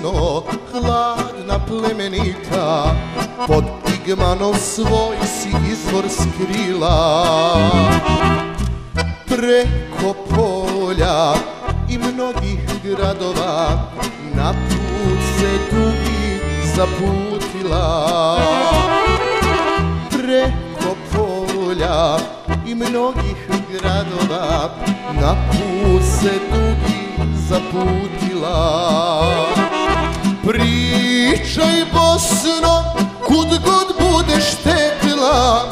Bosno, hladna plemenita, pod igmanom svoj si izvor skrila. Preko polja i mnogih gradova na put se dugi zaputila. Preko polja i mnogih gradova na put se dugi zaputila. Pričaj Bosno, kud god budeš tekla,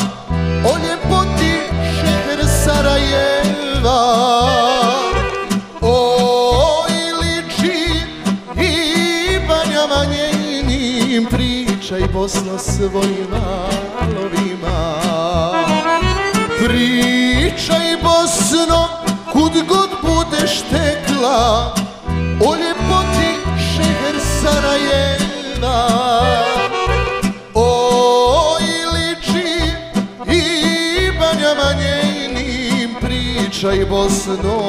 o ljepoti šeher Sarajeva. O Iliči i banjama njenim, pričaj Bosno svojim valovima. Pričaj Bosno, kud god budeš tekla, o ljepoti šeher Sarajeva. O Iliči i banjama njenim, pričaj Bosno.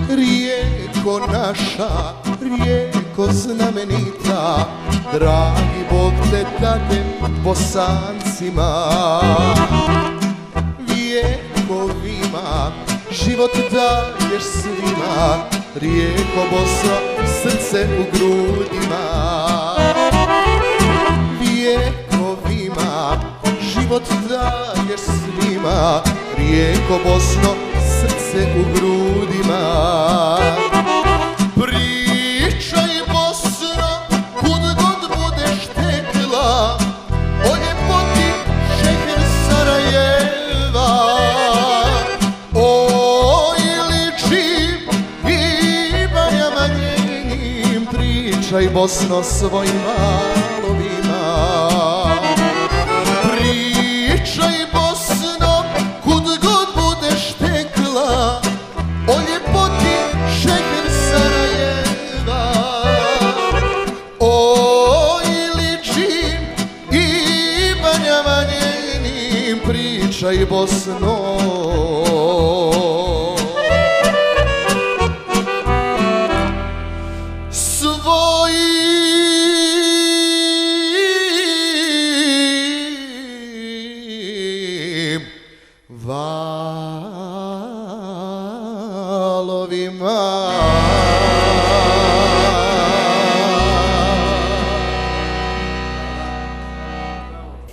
Rijeko naša, rijeko znamenita, dragi Bog te dade Bosancima. Vjekovima život daješ svima, rijeko Bosno, srce u grudima. Vjekovima život daješ svima, rijeko Bosno, srce u grudima. Pričaj Bosno, kud god budeš tekla, o ljepoti šeher Sarajeva. O Iliči i banjama njenim, pričaj Bosno svojim valovima. Pričaj Bosno, kud god budeš tekla, o ljepoti šeher Sarajeva. O Iliči i banjama njenim, pričaj Bosno. Svojim